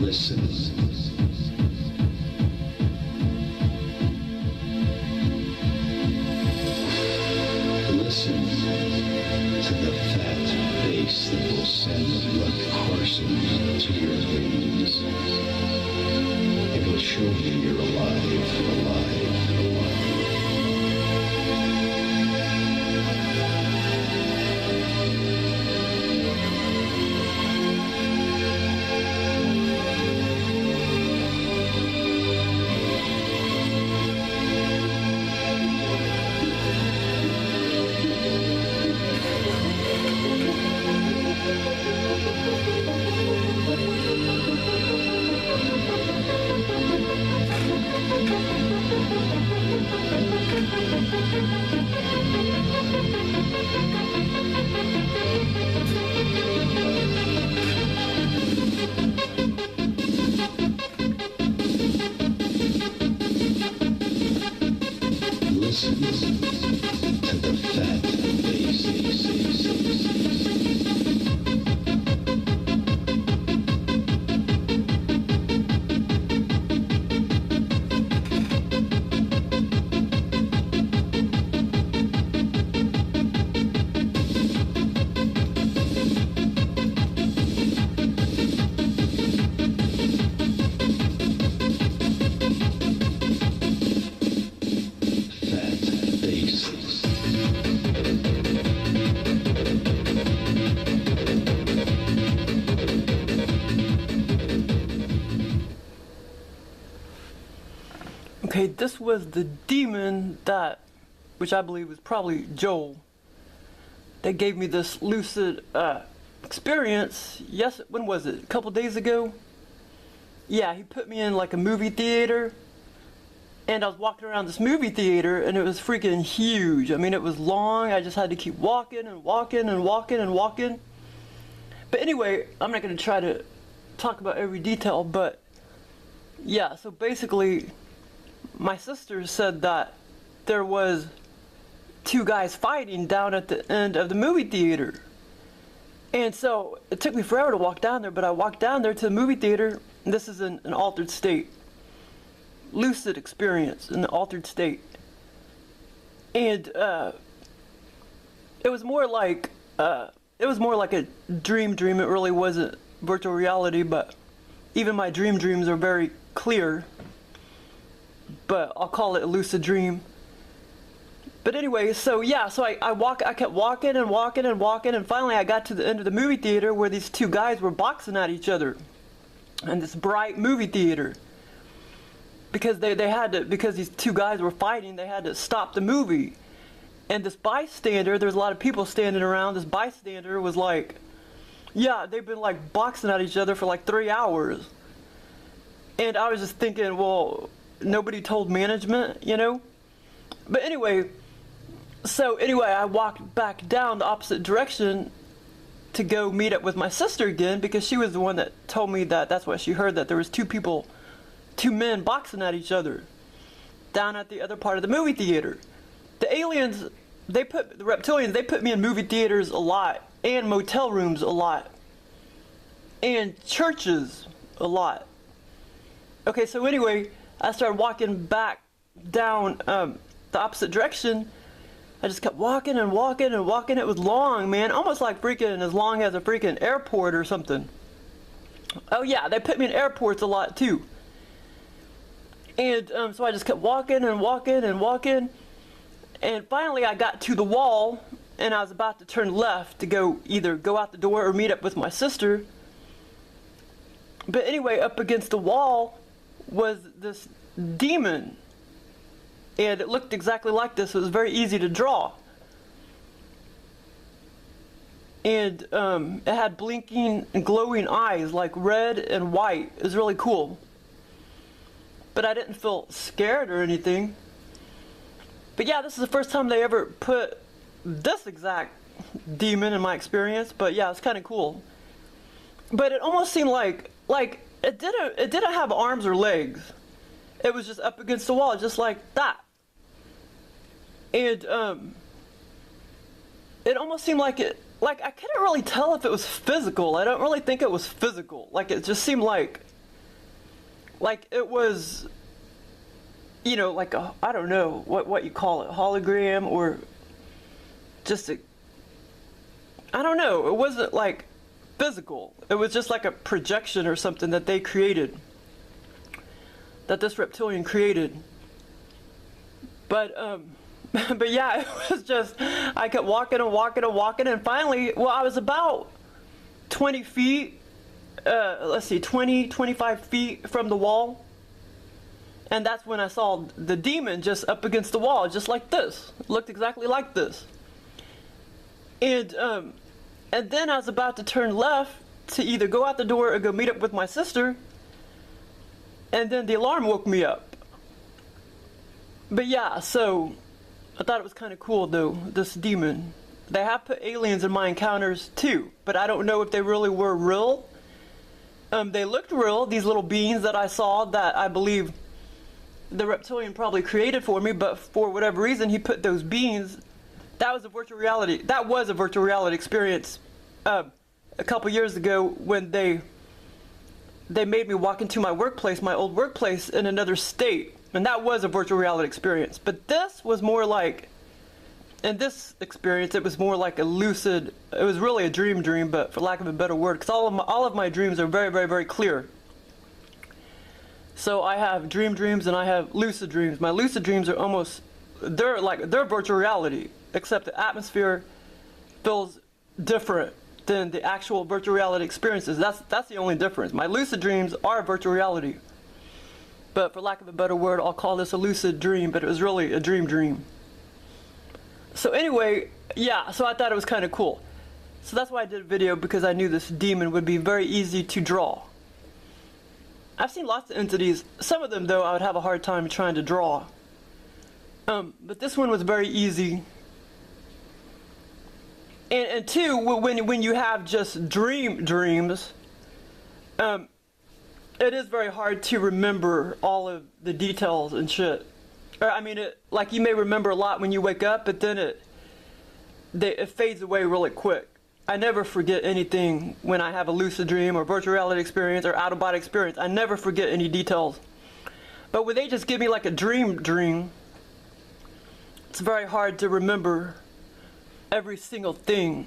Listen. Listen to the fat bass that will send the blood coursing to your veins. It will show you you're alive, alive, alive. Listen to the fat bass. Okay, this was the demon that, which I believe was probably Joel, that gave me this lucid experience. Yes, when was it? A couple days ago? Yeah, he put me in like a movie theater, and I was walking around this movie theater, and it was freaking huge. I mean, it was long. I just had to keep walking and walking and walking and walking. But anyway, I'm not going to try to talk about every detail, but yeah, so basically, my sister said that there was two guys fighting down at the end of the movie theater. And so it took me forever to walk down there, but I walked down there to the movie theater, and this is in an altered state. Lucid experience in the altered state. And it was more like a dream. It really wasn't virtual reality, but even my dreams are very clear. But I'll call it a lucid dream. But anyway, so yeah, so I kept walking and walking and walking, and finally I got to the end of the movie theater where these two guys were boxing at each other in this bright movie theater. Because they had to, because these two guys were fighting, they had to stop the movie. And this bystander, there's a lot of people standing around, this bystander was like, yeah, they've been like boxing at each other for like 3 hours. And I was just thinking, well, nobody told management, you know? But anyway, I walked back down the opposite direction to go meet up with my sister again, because she was the one that told me that that's what she heard, that there was two men boxing at each other down at the other part of the movie theater. The aliens, the reptilians, they put me in movie theaters a lot, and motel rooms a lot, and churches a lot. Okay, so anyway, I started walking back down the opposite direction. I just kept walking and walking and walking. It was long, man, almost like freaking as long as a freaking airport or something. Oh yeah, they put me in airports a lot too. And so I just kept walking and walking and walking, and finally I got to the wall, and I was about to turn left to go either go out the door or meet up with my sister. But anyway, up against the wall was this demon, and it looked exactly like this. It was very easy to draw, and it had blinking and glowing eyes like red and white. It was really cool. But I didn't feel scared or anything. But yeah, this is the first time they ever put this exact demon in my experience. But yeah, it's kind of cool. But it almost seemed like it didn't have arms or legs. It was just up against the wall, just like that. And it almost seemed like I couldn't really tell if it was physical. I don't really think it was physical. Like, it just seemed like Like it was, you know, like a, I don't know what you call it, hologram, or just a, I don't know. It wasn't like physical. It was just like a projection or something that they created, that this reptilian created. But but yeah, it was just, I kept walking and walking and walking, and finally, well, I was about 20 feet, let's see, 25 feet from the wall. And that's when I saw the demon just up against the wall, just like this. It looked exactly like this. And then I was about to turn left to either go out the door or go meet up with my sister. And then the alarm woke me up. But yeah, so I thought it was kind of cool though, this demon. They have put aliens in my encounters too, but I don't know if they really were real. They looked real, these little beings that I saw that I believe the reptilian probably created for me, but for whatever reason he put those beings. That was a virtual reality. That was a virtual reality experience a couple years ago when they made me walk into my workplace, my old workplace, in another state. And that was a virtual reality experience. But this was more like, in this experience, it was more like a lucid, it was really a dream, but for lack of a better word, because all of my dreams are very, very, very clear. So I have dreams and I have lucid dreams. My lucid dreams are almost, they're virtual reality, except the atmosphere feels different than the actual virtual reality experiences. That's the only difference. My lucid dreams are virtual reality. But for lack of a better word, I'll call this a lucid dream, but it was really a dream. So anyway, yeah, so I thought it was kind of cool. So that's why I did a video, because I knew this demon would be very easy to draw. I've seen lots of entities. Some of them, though, I would have a hard time trying to draw. But this one was very easy. And two, when you have just dreams, it is very hard to remember all of the details and shit. Or, I mean, like you may remember a lot when you wake up, but then it fades away really quick. I never forget anything when I have a lucid dream or virtual reality experience or out-of-body experience. I never forget any details. But when they just give me like a dream, it's very hard to remember every single thing.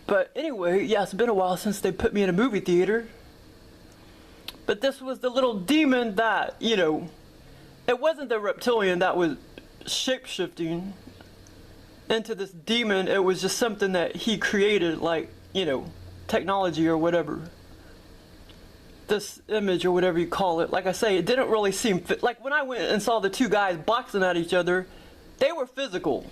But anyway, yeah, it's been a while since they put me in a movie theater. But this was the little demon that, you know, it wasn't the reptilian that was shape-shifting into this demon. It was just something that he created, like, you know, technology or whatever. This image or whatever you call it. Like I say, it didn't really seem fit. Like when I went and saw the two guys boxing at each other, they were physical.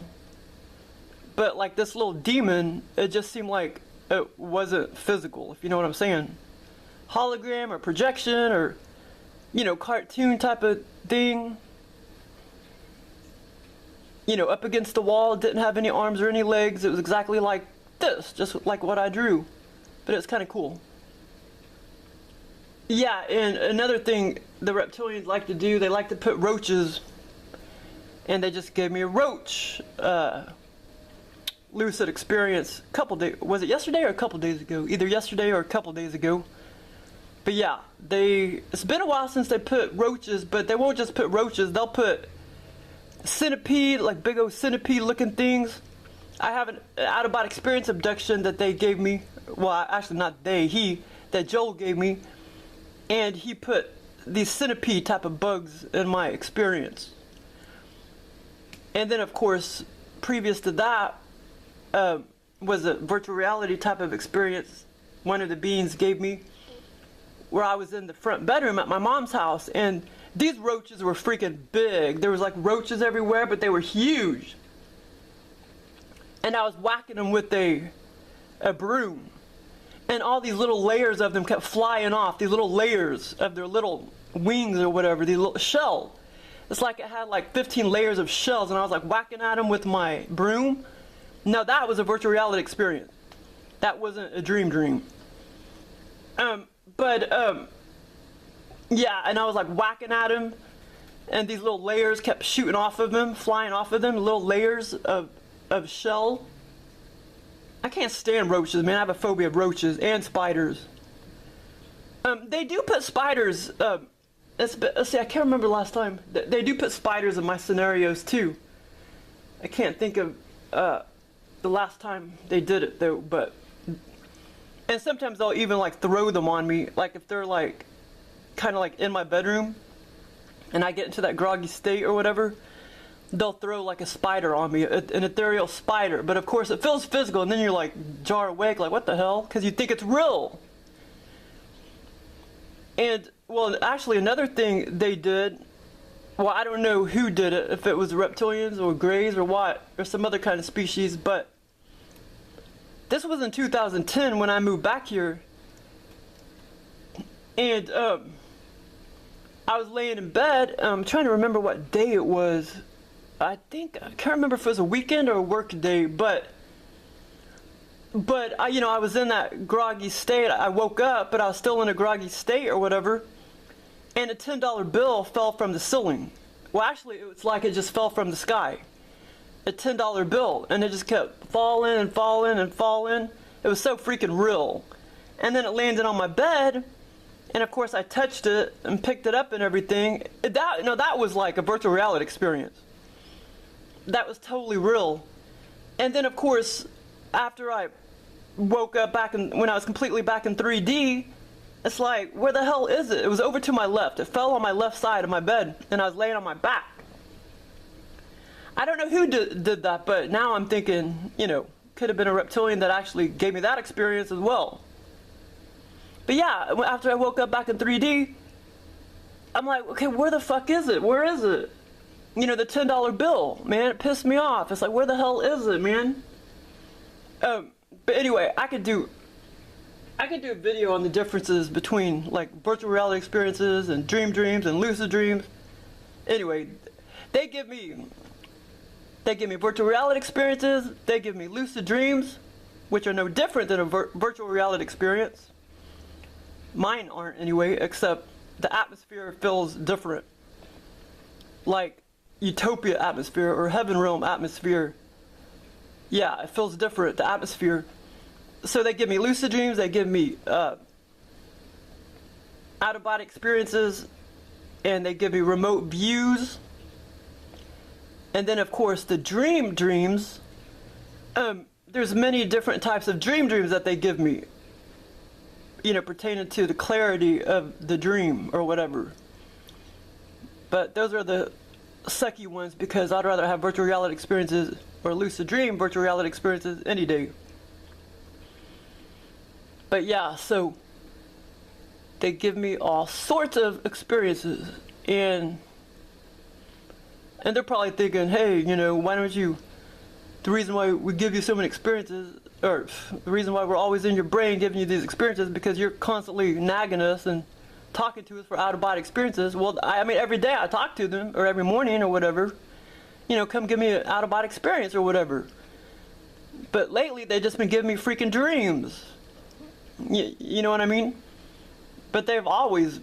But like this little demon, it just seemed like it wasn't physical, if you know what I'm saying. Hologram or projection or, you know, cartoon type of thing. You know, up against the wall, didn't have any arms or any legs. It was exactly like this, just like what I drew. But it's kind of cool. Yeah, and another thing the reptilians like to do, they like to put roaches, and they just gave me a roach lucid experience a couple days, was it yesterday or a couple days ago? Either yesterday or a couple days ago. But yeah, it's been a while since they put roaches, but they won't just put roaches, they'll put centipede, like big old centipede looking things. I have an out-of-body experience abduction that they gave me, well actually not they, that Joel gave me, and he put these centipede type of bugs in my experience. And then of course, previous to that, was a virtual reality type of experience one of the beings gave me, where I was in the front bedroom at my mom's house, and these roaches were freaking big. There was like roaches everywhere, but they were huge. And I was whacking them with a broom, and all these little layers of them kept flying off, these little layers of their little wings or whatever, these little shell. It's like it had like 15 layers of shells, and I was like whacking at them with my broom. Now that was a virtual reality experience. That wasn't a dream. Yeah, and I was like whacking at him, and these little layers kept shooting off of him, flying off of them, little layers of shell. I can't stand roaches, man. I have a phobia of roaches and spiders. They do put spiders. Let's see, I can't remember last time. They do put spiders in my scenarios too. I can't think of the last time they did it though, but. And sometimes they'll even like throw them on me, like if they're like kind of like in my bedroom and I get into that groggy state or whatever, they'll throw like a spider on me, an ethereal spider. But of course it feels physical, and then you're like jar awake, like what the hell? Because you think it's real. And well, actually another thing they did, well, I don't know who did it, if it was reptilians or greys or what, or some other kind of species, but this was in 2010 when I moved back here, and I was laying in bed. I'm trying to remember what day it was. I can't remember if it was a weekend or a work day, but I was in that groggy state. I woke up, but I was still in a groggy state or whatever, and a $10 bill fell from the ceiling. Well, actually, it was like it just fell from the sky. A $10 bill, and it just kept falling and falling and falling. It was so freaking real. And then it landed on my bed, and of course I touched it and picked it up and everything. That was like a virtual reality experience. That was totally real. And then of course, after I woke up when I was completely back in 3D, it's like, where the hell is it? It was over to my left. It fell on my left side of my bed, and I was laying on my back. I don't know who did that, but now I'm thinking, could have been a reptilian that actually gave me that experience as well. But yeah, after I woke up back in 3D, I'm like, okay, where the fuck is it? Where is it? The $10 bill, man, it pissed me off. It's like, where the hell is it, man? But anyway, I could do a video on the differences between like virtual reality experiences and dreams and lucid dreams. Anyway, they give me virtual reality experiences, they give me lucid dreams, which are no different than a virtual reality experience. Mine aren't anyway, except the atmosphere feels different. Like utopia atmosphere or heaven realm atmosphere. Yeah, it feels different, the atmosphere. So they give me lucid dreams, they give me out-of-body experiences, and they give me remote views. And then of course the dreams, there's many different types of dreams that they give me, pertaining to the clarity of the dream or whatever. But those are the sucky ones, because I'd rather have virtual reality experiences or lucid dream virtual reality experiences any day. But yeah, so they give me all sorts of experiences, and they're probably thinking, hey, why don't you, the reason why we give you so many experiences, or the reason why we're always in your brain giving you these experiences, because you're constantly nagging us and talking to us for out-of-body experiences. Well, I mean, every day I talk to them, or every morning or whatever, come give me an out-of-body experience or whatever. But lately, they've just been giving me freaking dreams. You know what I mean? But they've always,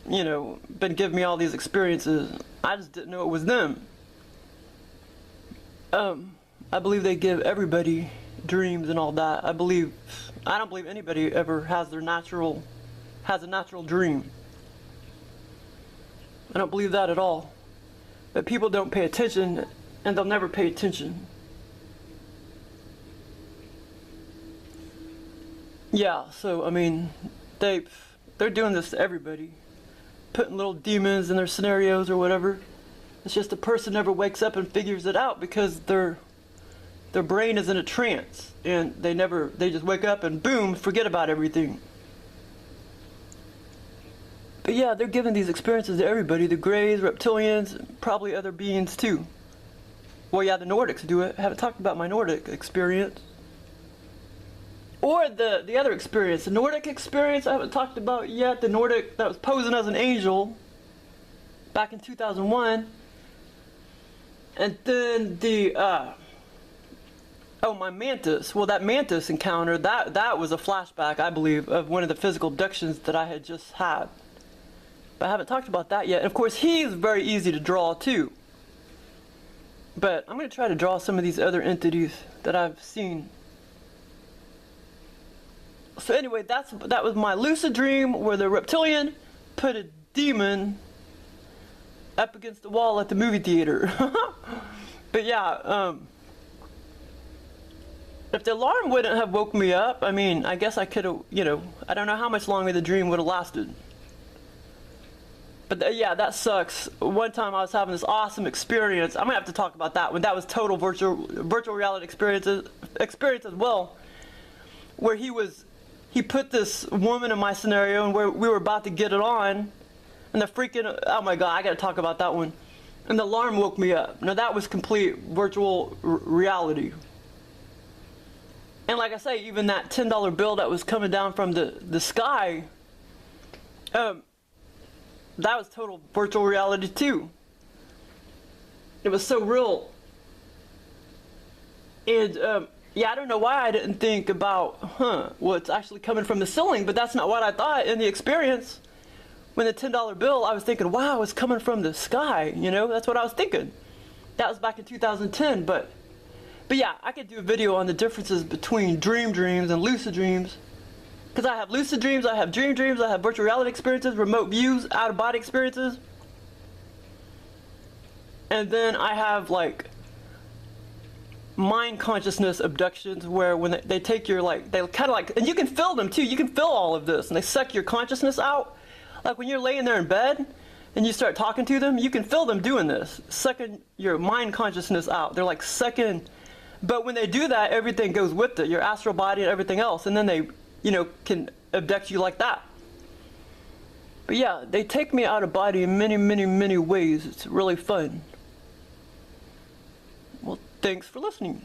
been giving me all these experiences. I just didn't know it was them. I believe they give everybody dreams and all that. I don't believe anybody ever has a natural dream. I don't believe that at all. But people don't pay attention, and they'll never pay attention. Yeah, so I mean, they're doing this to everybody, putting little demons in their scenarios or whatever. It's just the person never wakes up and figures it out, because their brain is in a trance, and they just wake up and boom, forget about everything. But yeah, they're giving these experiences to everybody, the Greys, Reptilians, probably other beings too. Well, yeah, the Nordics do it. I haven't talked about my Nordic experience. Or the other experience, the Nordic experience I haven't talked about yet, the Nordic that was posing as an angel back in 2001. And then my mantis. Well, that mantis encounter, that was a flashback, I believe, of one of the physical abductions that I had just had. But I haven't talked about that yet. And of course, he's very easy to draw too. But I'm going to try to draw some of these other entities that I've seen. So anyway, that was my lucid dream where the reptilian put a demon up against the wall at the movie theater. But yeah, if the alarm wouldn't have woke me up, I mean, I guess I could have, I don't know how much longer the dream would have lasted. But yeah, that sucks. One time I was having this awesome experience. I'm gonna have to talk about that one. That was total virtual reality experience as well, where he put this woman in my scenario, and where we were about to get it on, and the freaking, oh my god, I gotta talk about that one. And the alarm woke me up. Now that was complete virtual reality. And like I say, even that $10 bill that was coming down from the sky, that was total virtual reality too. It was so real. And yeah, I don't know why I didn't think about, well, it's actually coming from the ceiling, but that's not what I thought in the experience. When the $10 bill, I was thinking, wow, it's coming from the sky, that's what I was thinking. That was back in 2010, but yeah, I could do a video on the differences between dreams and lucid dreams. Because I have lucid dreams, I have dreams, I have virtual reality experiences, remote views, out-of-body experiences. And then I have, like, mind consciousness abductions, where when they take your, they kind of like, and you can feel them too, you can feel all of this, and they suck your consciousness out. Like when you're laying there in bed and you start talking to them, you can feel them doing this, sucking your mind consciousness out. They're like sucking, but when they do that, everything goes with it, your astral body and everything else, and then they, can abduct you like that. But yeah, they take me out of body in many, many, many ways. It's really fun. Well, thanks for listening.